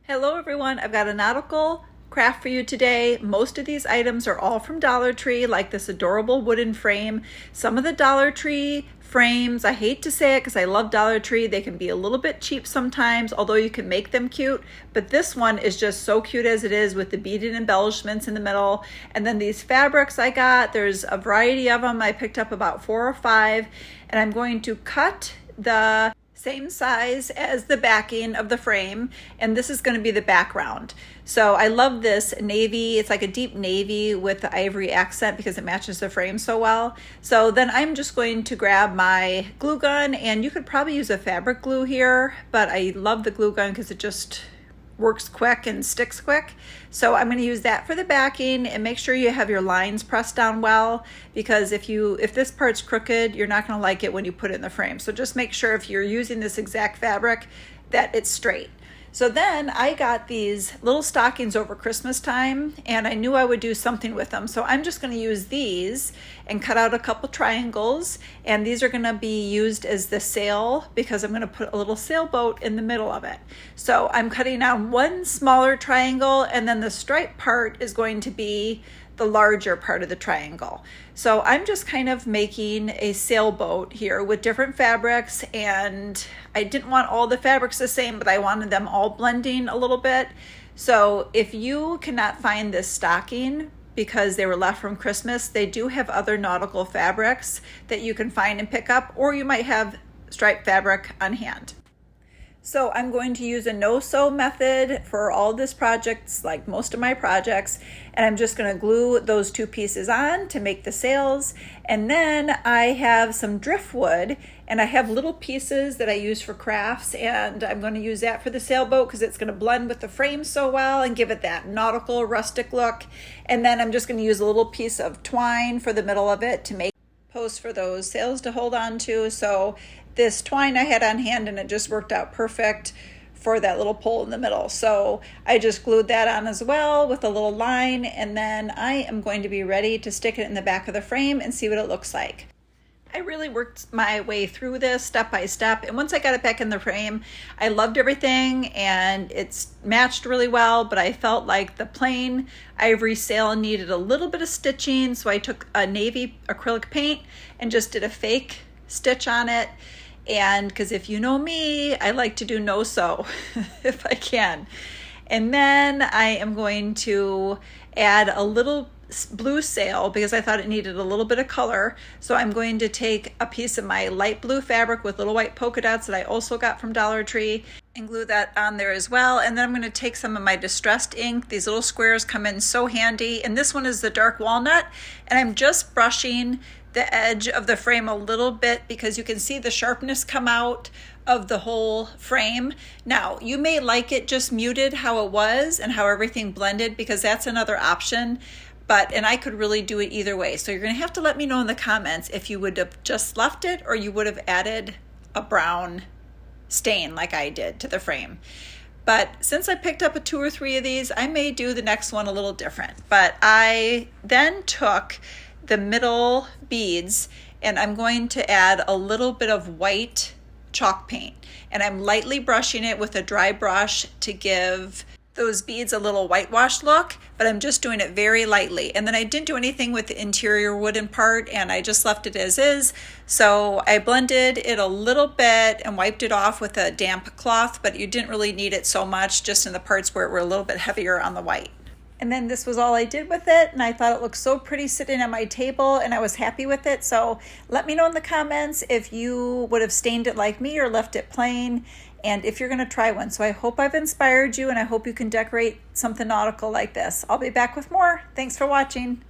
Hello everyone, I've got a nautical craft for you today. Most of these items are all from Dollar Tree, like this adorable wooden frame. Some of the Dollar Tree frames, I hate to say it because I love Dollar Tree, they can be a little bit cheap sometimes, although you can make them cute. But this one is just so cute as it is with the beaded embellishments in the middle. And then these fabrics I got, there's a variety of them. I picked up about 4 or 5, and I'm going to cut the same size as the backing of the frame, and this is going to be the background. So I love this navy. It's like a deep navy with the ivory accent because it matches the frame so well. So then I'm just going to grab my glue gun, and you could probably use a fabric glue here, but I love the glue gun because it just works quick and sticks quick. So I'm going to use that for the backing, and make sure you have your lines pressed down well, because if this part's crooked, you're not going to like it when you put it in the frame. So just make sure if you're using this exact fabric that it's straight. So then I got these little stockings over Christmas time, and I knew I would do something with them. So I'm just going to use these and cut out a couple triangles, and these are going to be used as the sail because I'm going to put a little sailboat in the middle of it. So I'm cutting out one smaller triangle, and then the stripe part is going to be the larger part of the triangle. So I'm just kind of making a sailboat here with different fabrics, and I didn't want all the fabrics the same, but I wanted them all blending a little bit. So if you cannot find this stocking because they were left from Christmas, they do have other nautical fabrics that you can find and pick up, or you might have striped fabric on hand. So I'm going to use a no-sew method for all this projects, like most of my projects, and I'm just going to glue those 2 pieces on to make the sails. And then I have some driftwood, and I have little pieces that I use for crafts, and I'm going to use that for the sailboat because it's going to blend with the frame so well and give it that nautical rustic look. And then I'm just going to use a little piece of twine for the middle of it to make posts for those sails to hold on to. So this twine I had on hand, and it just worked out perfect for that little pole in the middle. So I just glued that on as well with a little line, and then I am going to be ready to stick it in the back of the frame and see what it looks like. I really worked my way through this step by step, and once I got it back in the frame, I loved everything and it's matched really well, but I felt like the plain ivory sail needed a little bit of stitching, so I took a navy acrylic paint and just did a fake stitch on it. And because if you know me, I like to do no sew if I can. And then I am going to add a little blue sail because I thought it needed a little bit of color. So I'm going to take a piece of my light blue fabric with little white polka dots that I also got from Dollar Tree and glue that on there as well. And then I'm going to take some of my distressed ink. These little squares come in so handy. And this one is the dark walnut. And I'm just brushing the edge of the frame a little bit because you can see the sharpness come out of the whole frame. Now, you may like it just muted how it was and how everything blended, because that's another option. And I could really do it either way. So you're going to have to let me know in the comments if you would have just left it or you would have added a brown stain like I did to the frame. But since I picked up 2 or 3 of these, I may do the next one a little different. But I then took the middle beads, and I'm going to add a little bit of white chalk paint, and I'm lightly brushing it with a dry brush to give those beads a little whitewash look, but I'm just doing it very lightly. And then I didn't do anything with the interior wooden part, and I just left it as is. So I blended it a little bit and wiped it off with a damp cloth, but you didn't really need it so much, just in the parts where it were a little bit heavier on the white. And then this was all I did with it, and I thought it looked so pretty sitting on my table, and I was happy with it. So let me know in the comments if you would have stained it like me or left it plain, and if you're going to try one. So I hope I've inspired you, and I hope you can decorate something nautical like this. I'll be back with more. Thanks for watching.